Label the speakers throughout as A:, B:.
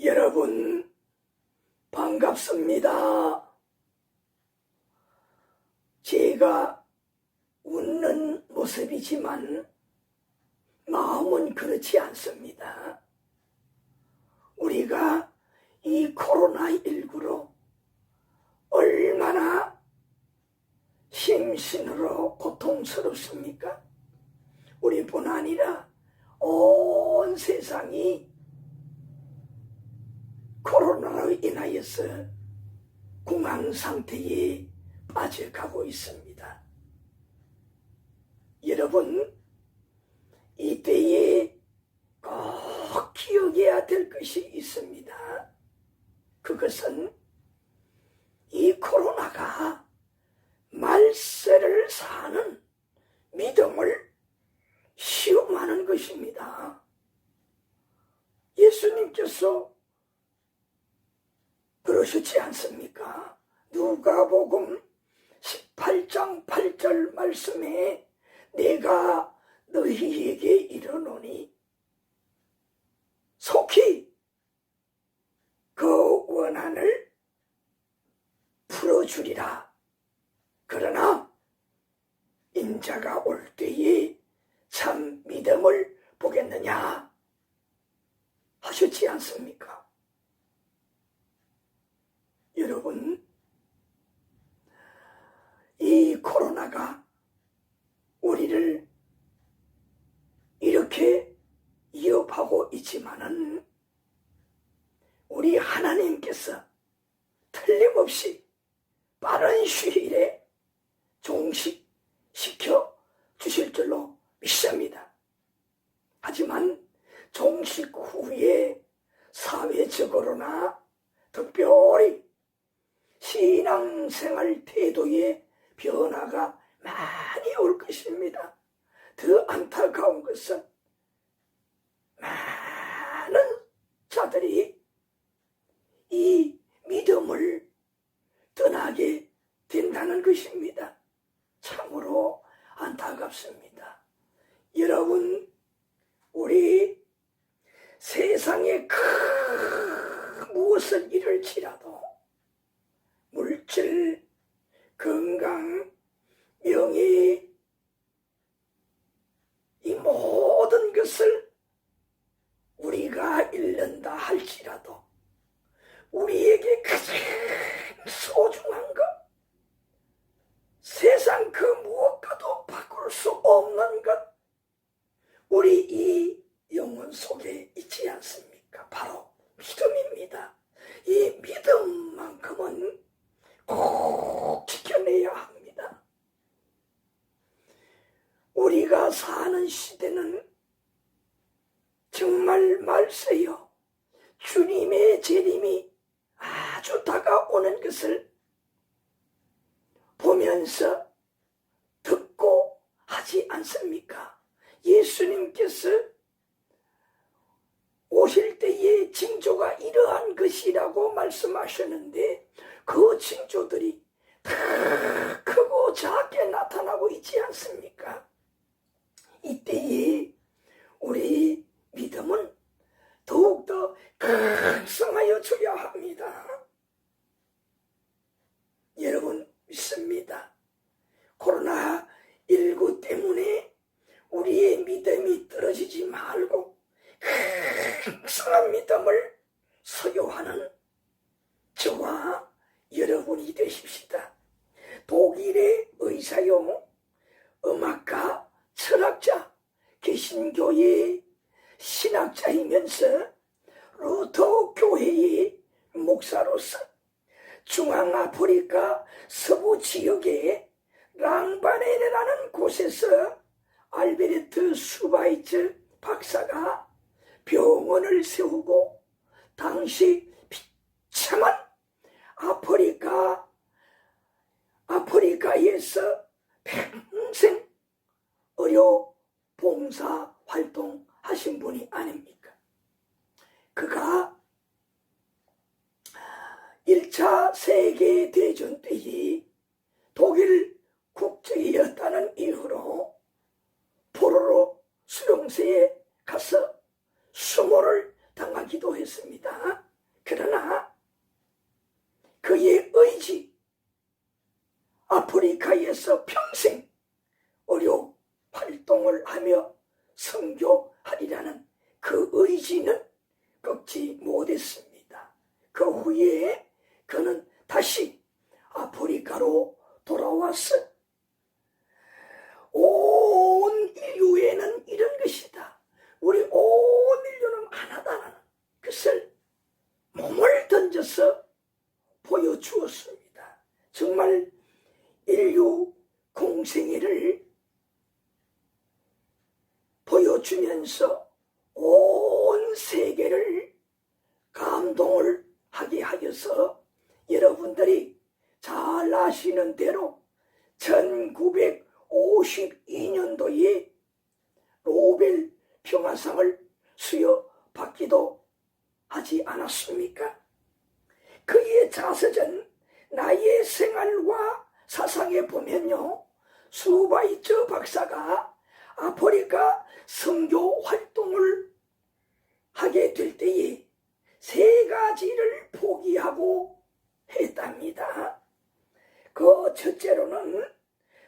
A: 여러분 반갑습니다. 제가 웃는 모습이지만 마음은 그렇지 않습니다. 우리가 이 코로나19로 얼마나 심신으로 고통스럽습니까? 우리뿐 아니라 온 세상이 코로나로 인하여서 공황 상태에 빠져가고 있습니다. 여러분, 이때에 꼭 기억해야 될 것이 있습니다. 그것은 이 코로나가 말세를 사는 믿음을 시험하는 것입니다. 예수님께서 그러셨지 않습니까? 누가복음 18장 8절 말씀에 내가 너희에게 이르노니 속히 그 원한을 풀어주리라. 그러나 인자가 올 때에 참 믿음을 보겠느냐 하셨지 않습니까? 여러분, 이 코로나가 우리를 이렇게 위협하고 있지만은 우리 하나님께서 틀림없이 빠른 시일에 종식시켜 주실 줄로 믿습니다. 하지만 종식 후에 사회적으로나 특별히 신앙생활 태도의 변화가 많이 올 것입니다. 더 안타까운 것은 많은 자들이 이 믿음을 떠나게 된다는 것입니다. 참으로 안타깝습니다. 여러분, 우리 세상에 무엇을 이룰지라도 물질, 건강, 명예, 이 모든 것을 우리가 잃는다 할지라도 우리에게 가장 소중한 것, 세상 그 무엇과도 바꿀 수 없는 것, 우리 이 영혼 속에 있지 않습니까? 바로 믿음입니다. 이 믿음만큼은 꼭 지켜내야 합니다. 우리가 사는 시대는 정말 말세요. 주님의 재림이 아주 다가오는 것을 보면서 듣고 하지 않습니까? 예수님께서 오실 때의 징조가 이러한 것이라고 말씀하셨는데 그 징조들이 다 크고 작게 나타나고 있지 않습니까? 이때에 우리 믿음은 더욱더 강성하여 줘야 합니다. 여러분 믿습니다. 코로나19 때문에 우리의 믿음이 떨어지지 말고 강성한 믿음을 소유하는 저와 여러분이 되십시다. 독일의 의사요, 음악가, 철학자, 개신교의 신학자이면서 루터 교회의 목사로서 중앙아프리카 서부 지역의 랑바네라는 곳에서 알베르트 슈바이츠 박사가 병원을 세우고 당시 비참한 아프리카에서 평생 의료 봉사 활동하신 분이 아닙니까? 그가 1차 세계대전 때에 독일 국적이었다는 이유로 포로로 수용소에 가서 수모를 당하기도 했습니다. 의지, 아프리카에서 평생 의료 활동을 하며 선교하리라는 그 의지는 꺾지 못했습니다. 그 후에 그는 다시 아프리카로 돌아와서 온 인류에는 이런 것이다, 우리 온 인류는 하나다라는 것을 몸을 던져서 보여주었습니다. 정말 인류 공생애를 보여주면서 온 세계를 감동을 하게 하여서 여러분들이 잘 아시는 대로 1952년도에 노벨 평화상을 수여받기도 하지 않았습니까? 그의 자서전 나의 생활과 사상에 보면요, 수바이처 박사가 아프리카 선교 활동을 하게 될 때에 3가지를 포기하고 했답니다. 그 첫째로는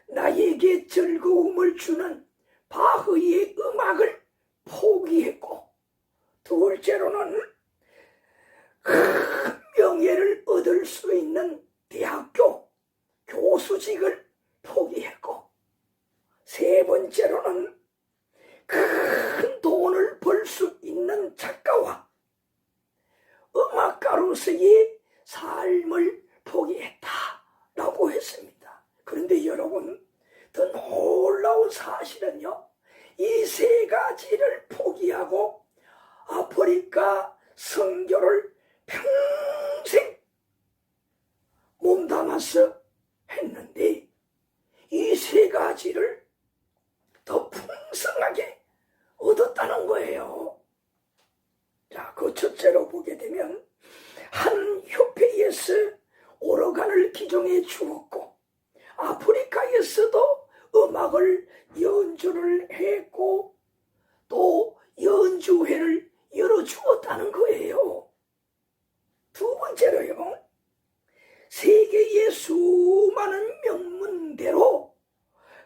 A: 나에게 즐거움을 주는 바흐의 음악을 포기했고, 둘째로는 큰 명예를 얻을 수 있는 대학교 교수직을 포기했고, 세 번째로는 큰 돈을 벌 수 있는 작가와 음악가로서의 삶을 포기했다라고 했습니다. 그런데 여러분, 더 놀라운 사실은요, 이 3가지를 포기하고 아프리카 선교를 평생 몸담아서 했는데 이 3가지를 더 풍성하게 얻었다는 거예요. 자, 그 첫째로 보게 되면 한 협회에서 오르간을 기증해 주었고, 아프리카에서도 음악을 연주를 했고, 또 연주회를 열어주었다는 거예요. 두 번째로요, 세계의 수많은 명문대로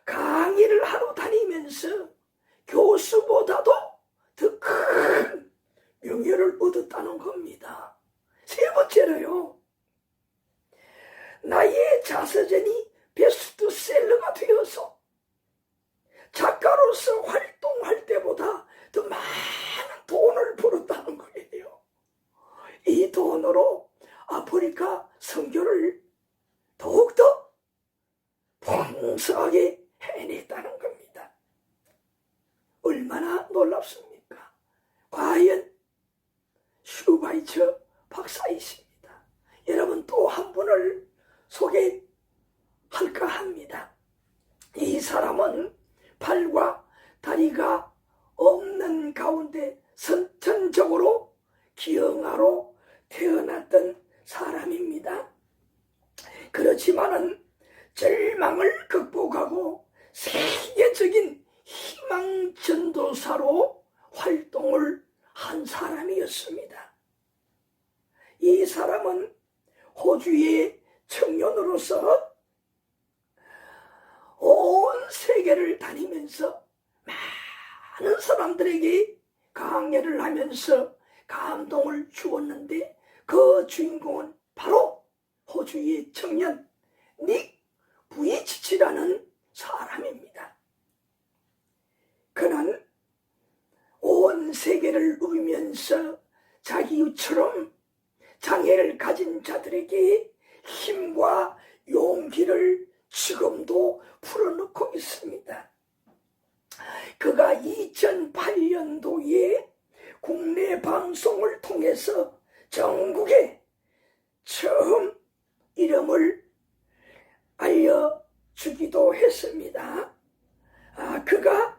A: 강의를 하러 다니면서 교수보다도 더 큰 명예를 얻었다는 겁니다. 세 번째로요, 나의 자서전이 베스트셀러가 되어서 작가로서 활동할 때보다 더 많은 돈을 벌었다는 거예요. 이 돈으로 아프리카 선교를 더욱더 풍성하게 해냈다는 겁니다. 얼마나 놀랍습니까? 과연 슈바이처 박사이십니다. 여러분, 또 한 분을 소개할까 합니다. 이 사람은 팔과 다리가 없는 가운데 선천적으로 기형아로 태어났던 사람입니다. 그렇지만은 절망을 극복하고 세계적인 희망 전도사로 활동을 한 사람이었습니다. 이 사람은 호주의 청년으로서 온 세계를 다니면서 많은 사람들에게 강연을 하면서 감동을 주었는데, 그 주인공은 바로 호주의 청년 닉 부이치치라는 사람입니다. 그는 온 세계를 누비면서 자기처럼 장애를 가진 자들에게 힘과 용기를 지금도 풀어놓고 있습니다. 그가 2008년도에 국내 방송을 통해서 전국에 처음 이름을 알려주기도 했습니다. 그가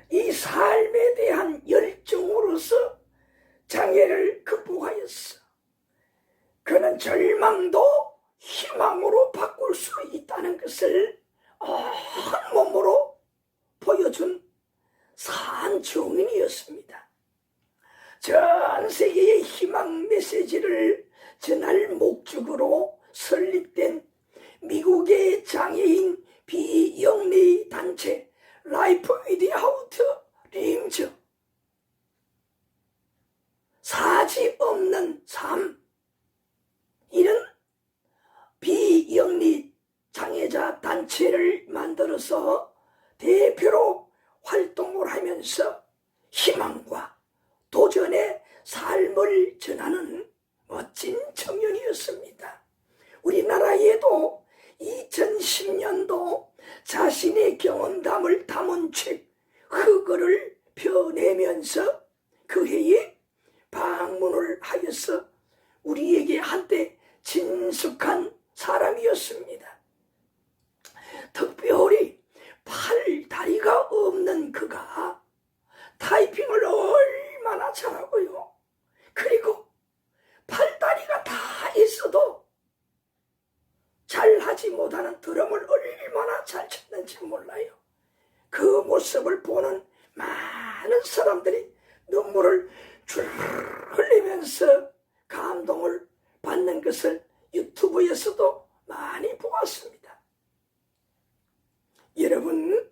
A: 이 삶에 대한 열정으로서 장애를 극복하였어. 그는 절망도 희망으로 바꿀 수 있다는 것을 한 몸으로 보여준 산 증인이었습니다. 전 세계의 희망 메시지를 전할 목적으로 비영리 장애자 단체를 만들어서 대표로 활동을 하면서 희망과 도전의 삶을 전하는 멋진 청년이었습니다. 우리나라에도 2010년도 자신의 경험담을 담은 책 흑어를 펴내면서 그 해에 방문을 하여서 우리에게 한때 친숙한 사람이었습니다. 특별히 팔다리가 없는 그가 타이핑을 얼마나 잘하고요. 그리고 팔다리가 다 있어도 잘하지 못하는 드럼을 얼마나 잘 쳤는지 몰라요. 그 모습을 보는 많은 사람들이 눈물을 줄 흘리면서 감동을 받는 것을 유튜브에서도 많이 보았습니다. 여러분,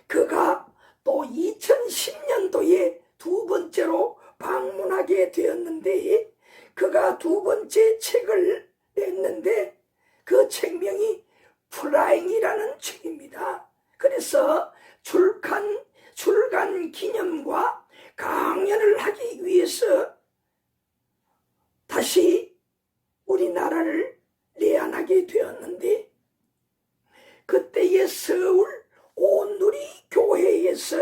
A: 그가 또 2010년도에 두 번째로 방문하게 되었는데, 그가 두 번째 책을 냈는데 그 책명이 플라잉이라는 책입니다. 그래서 출간 기념과 강연을 하기 위해서 다시 우리나라를 내한하게 되었는데, 그때의 서울 온누리 교회에서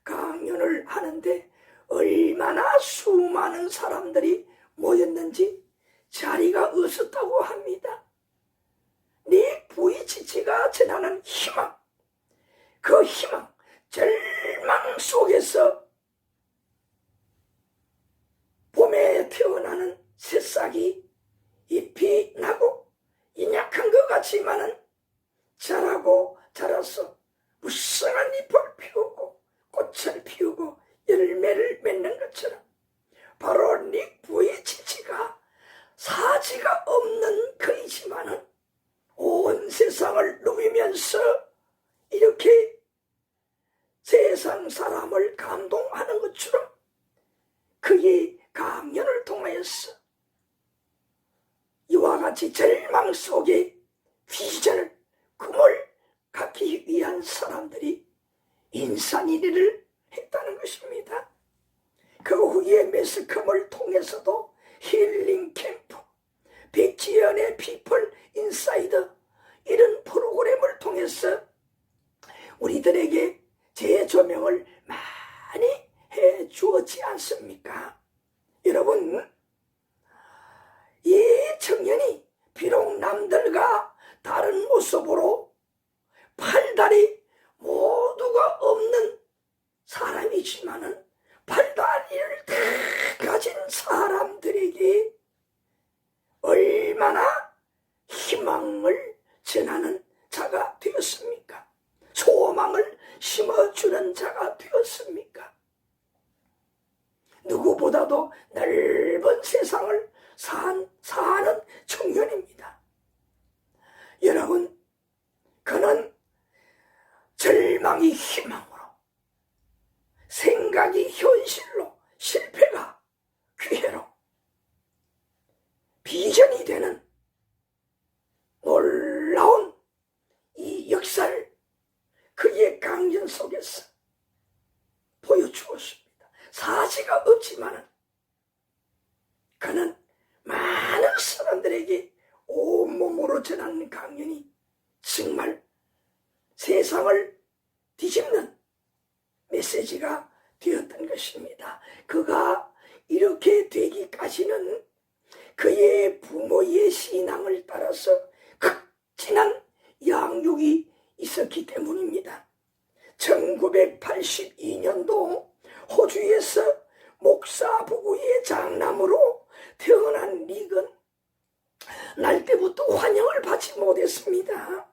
A: 강연을 하는데 얼마나 수많은 사람들이 모였는지 자리가 없었다고 합니다. 닉 부이치치가 전하는 희망, 그 희망, 절망 속에서 봄에 태어나는 새싹이 잎이 나고 인약한 것 같지만은 자라고 자라서 무성한 잎을 피우고 꽃을 피우고 열매를 맺는 것처럼 바로 닉 부이치치가 사지가 없는 그이지만은 온 세상을 누비면서 이렇게 세상 사람을 감동하는 것처럼 그의 강연을 통하여서 이와 같이 절망 속에 비전을, 꿈을 갖기 위한 사람들이 인산인해를 했다는 것입니다. 그 후에 매스컴을 통해서도 힐링 캠프, 백지연의 피플 인사이드 이런 프로그램을 통해서 우리들에게 재조명을 많이 해 주었지 않습니까? 여러분, 이 청년이 비록 남들과 다른 모습으로 팔다리 모두가 없는 사람이지만은 팔다리를 다 가진 사람들에게 얼마나 희망을 전하는 자가 되었습니까? 소망을 심어주는 자가 되었습니까? 누구보다도 넓은 세상을 사는 청년입니다. 여러분, 그는 절망이 희망으로, 생각이 현실로, 실패가 기회로 비전이 되는 놀라운 이 역사를 그의 강연 속에서 보여주었습니다. 사지가 없지만 그는 많은 사람들에게 온몸으로 전하는 강연이 정말 세상을 뒤집는 메시지가 되었던 것입니다. 그가 이렇게 되기까지는 그의 부모의 신앙을 따라서 극진한 양육이 있었기 때문입니다. 1982년도 호주에서 목사 부부의 장남으로 태어난 닉은 날 때부터 환영을 받지 못했습니다.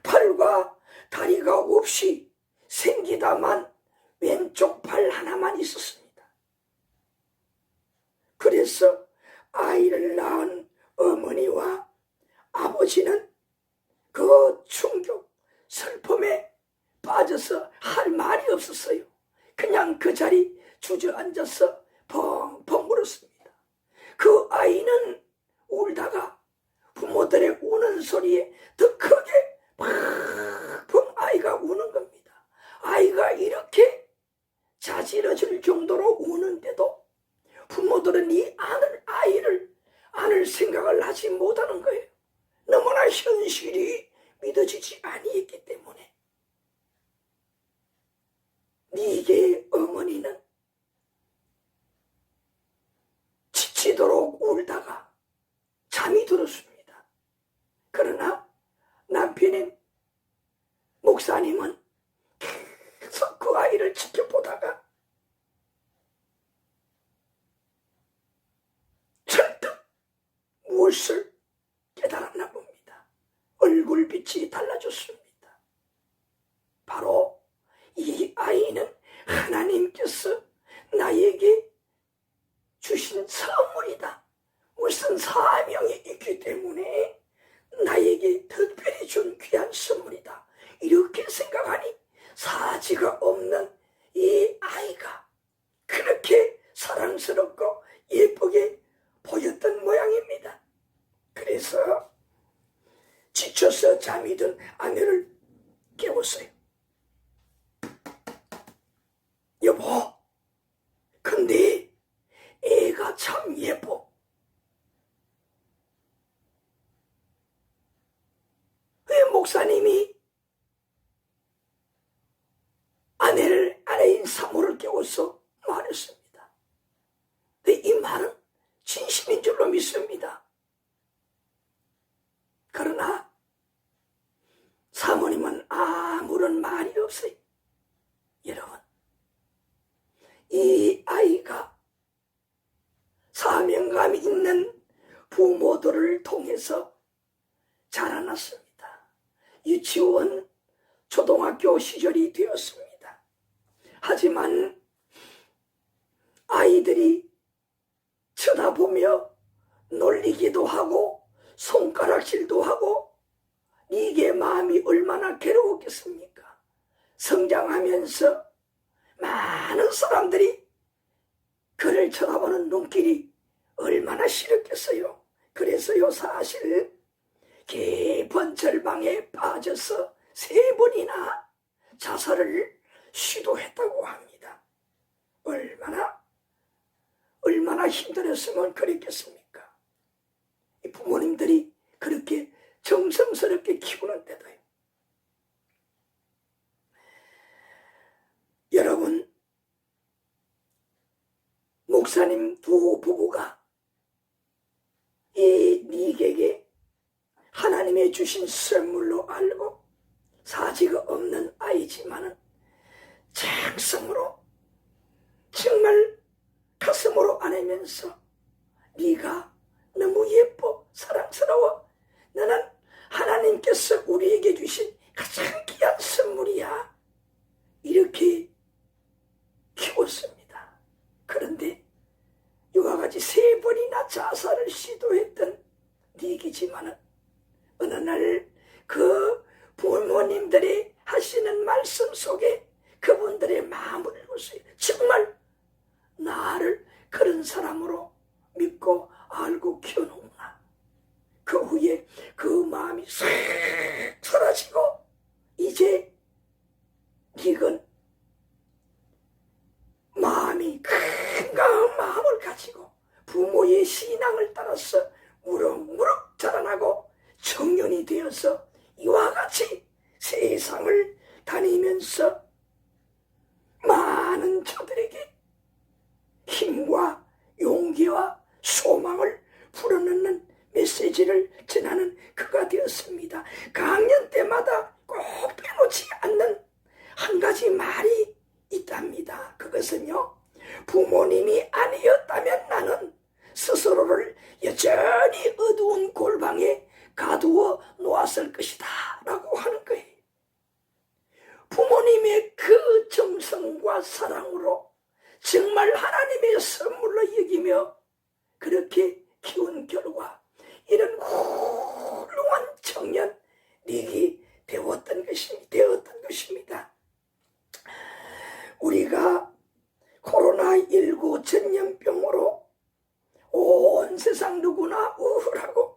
A: 팔과 다리가 없이 생기다만 왼쪽 팔 하나만 있었습니다. 그래서 아이를 낳은 어머니와 아버지는 그 충격, 슬픔에 빠져서 할 말이 없었어요. 그냥 그 자리 주저앉아서 펑펑 울었습니다. 그 아이는 울다가 부모들의 우는 우는 소리에 더 크게 펑펑 아이가 우는 겁니다. 아이가 이렇게 자지러질 정도로 우는데도 부모들은 이 아이를 안을 생각을 하지 못하는 거예요. 너무나 현실이 믿어지지 아니했기 때문에. 니게 어머니는 지치도록 울다가 잠이 들었습니다. 그러나 남편인 목사님은 계속 그 아이를 지켜보다가 설득 무엇을 깨달았나 봅니다. 얼굴빛이 달라졌습니다. 바로 이 아이는 하나님께서 나에게 주신 선물이다. 무슨 사명이 있기 때문에 나에게 특별히 준 귀한 선물이다. 이렇게 생각하니 사지가 없는 이 아이가 그렇게 사랑스럽고 예쁘게 보였던 모양입니다. 그래서 지쳐서 잠이 든 아내를 깨웠어요. 여보, 근데 애가 참 예뻐. 왜 목사님이 아내인 사모를 깨워서 말했습니다. 근데 이 말은 진심인 줄로 믿습니다. 그러나 사모님은 아무런 말이 없어요. 여러분, 이 아이가 사명감이 있는 부모들을 통해서 자라났습니다. 유치원, 초등학교 시절이 되었습니다. 하지만 아이들이 쳐다보며 놀리기도 하고 손가락질도 하고 이게 마음이 얼마나 괴로웠겠습니까? 성장하면서 많은 사람들이 그를 쳐다보는 눈길이 얼마나 싫었겠어요. 그래서요, 사실 깊은 절망에 빠져서 3번이나 자살을 시도했다고 합니다. 얼마나 힘들었으면 그랬겠습니까? 이 부모님들이 그렇게 정성스럽게 키우는데도요. 여러분, 목사님 두 부부가 이 닉에게 하나님의 주신 선물로 알고 사지가 없는 아이지만은 장성으로 정말 가슴으로 안으면서 네가 너무 예뻐, 사랑스러워. 너는 하나님께서 우리에게 주신 가장 귀한 선물이야. 이렇게 키웠습니다. 그런데 이와 같이 3번이나 자살을 시도했던 닉이지만은 어느 날 그 부모님들이 하시는 말씀 속에 그분들의 마음을 읽었어요. 정말 나를 그런 사람으로 믿고 알고 키워놓구나. 그 후에 그 마음이 싹 사라지고 이제 닉은 마음이 건강한 마음을 가지고 부모의 신앙을 따라서 무럭무럭 자라나고 청년이 되어서 이와 같이 세상을 다니면서 많은 저들에게 힘과 용기와 소망을 불어넣는 메시지를 전하는 그가 되었습니다. 강연 때마다 꼭 빼놓지 않는 한 가지 말이 있답니다. 그것은요, 부모님이 아니었다면 나는 스스로를 여전히 어두운 골방에 가두어 놓았을 것이다 라고 하는 거예요. 부모님의 그 정성과 사랑으로 정말 하나님의 선물로 여기며 그렇게 키운 결과 이런 훌륭한 청년 닉이 되었던 것입니다. 우리가 코로나19 전염병으로 온 세상 누구나 우울하고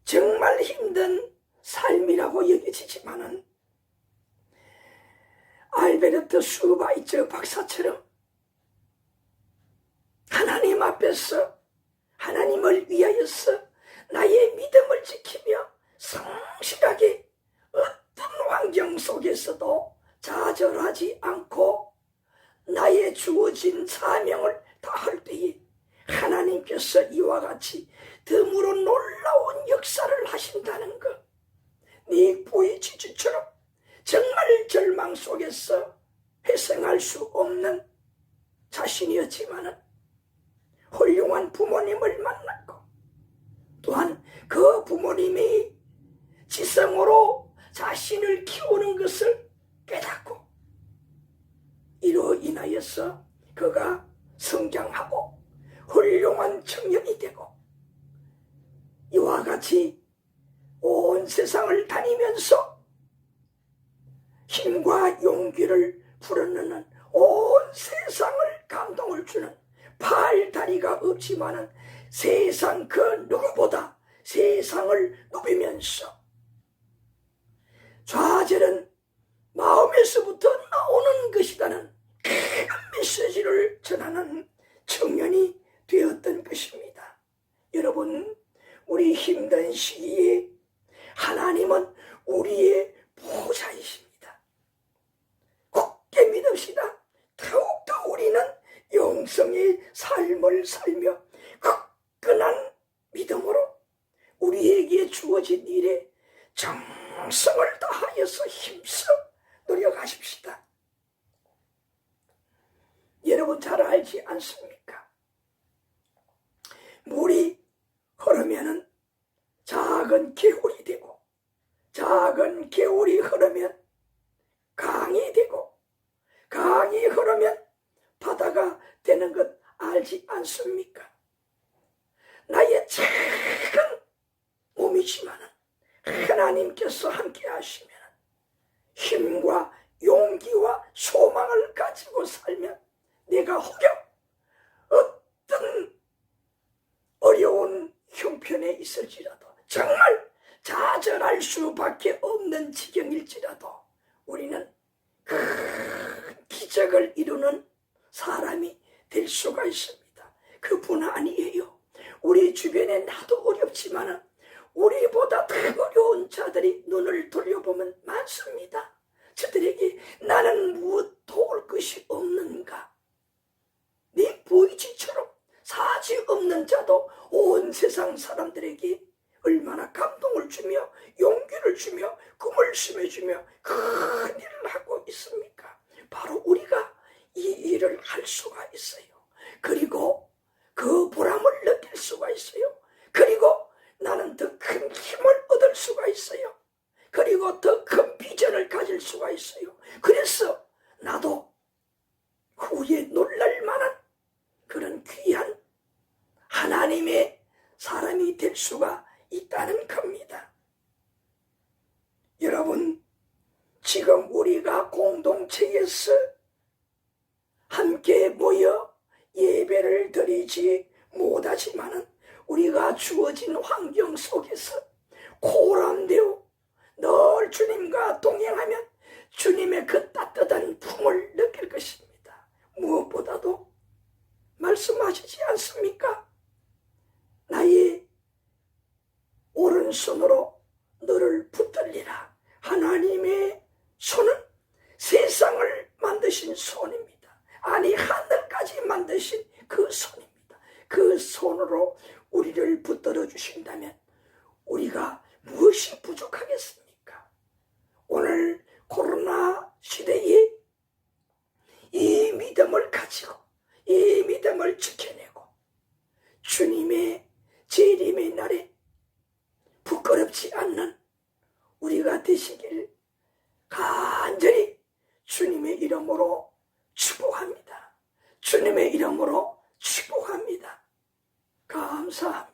A: 정말 정말 힘든 삶이라고 여겨지지만은 알베르트 슈바이처 박사처럼 하나님 앞에서 하나님을 위하여서 나의 믿음을 지키며 성실하게 어떤 환경 속에서도 좌절하지 않고 나의 주어진 사명을 다할 때에 하나님께서 이와 같이 덤으로 놀라운 역사를 하신다는 것. 네 보이지주처럼 정말 절망 속에서 회생할 수 없는 자신이었지만은 훌륭한 부모님을 만났고 또한 그 부모님이 지성으로 자신을 키우는 것을 깨닫고 이로 인하여서 그가 성장하고 훌륭한 청년이 되고 이와 같이 온 세상을 다니면서 힘과 용기를 불어넣는 온 세상을 감동을 주는 팔다리가 없지만은 세상 그 누구보다 세상을 누비면서 좌절은 마음에서부터 나오는 것이라는 큰 메시지를 전하는 청년이 되었던 것입니다. 여러분, 우리 힘든 시기에 하나님은 우리의 보호자이십니다. 굳게 믿읍시다. 더욱더 우리는 영성의 삶을 살며 굳건한 믿음으로 우리에게 주어진 일에 정성을 다하여서 힘써 노력하십시다. 여러분 잘 알지 않습니까? 물이 흐르면은 작은 개울이 되고 작은 개울이 흐르면 강이 되고 강이 흐르면 바다가 되는 것 알지 않습니까? 나의 작은 몸이지만은 하나님께서 함께 하시면 힘과 용기와 소망을 가지고 살면 내가 혹여 어떤 어려운 형편에 있을지라도 정말 좌절할 수밖에 없는 지경일지라도 우리는 큰 기적을 이루는 사람이 될 수가 있습니다. 그뿐 아니에요. 우리 주변에 나도 어렵지만 우리보다 더 어려운 자들이 눈을 돌려보면 많습니다. 저들에게 나는 무엇 도울 것이 없는가? 네 보이지처럼 사지 없는 자도 온 세상 사람들에게 얼마나 감동을 주며 용기를 주며 꿈을 심어주며 큰 일을 하고 있습니까? 바로 우리가 이 일을 할 수가 있어요. 그리고 그 보람을 느낄 수가 있어요. 그리고 나는 더 큰 힘을 얻을 수가 있어요. 그리고 더 큰 비전을 가질 수가 있어요. 그래서 나도 후에 놀랄 만한 그런 귀한 하나님의 사람이 될 수가 있다는 겁니다. 여러분, 지금 우리가 공동체에서 함께 모여 예배를 드리지 못하지만은 우리가 주어진 환경 속에서 고람되어 늘 주님과 동행하면 주님의 그 따뜻한 품을 느낄 것입니다. 무엇보다도 말씀하시지 않습니까? 나의 오른손으로 너를 붙들리라. 하나님의 손은 세상을 만드신 손입니다. 아니 하늘까지 만드신 그 손입니다. 그 손으로 우리를 붙들어 주신다면 우리가 무엇이 부족하겠습니까? 오늘 코로나 시대에 이 믿음을 가지고 이 믿음을 지켜내고 주님의 재림의 날에 부끄럽지 않는 우리가 되시길 간절히 주님의 이름으로 축복합니다. 주님의 이름으로 축복합니다. 감사합니다.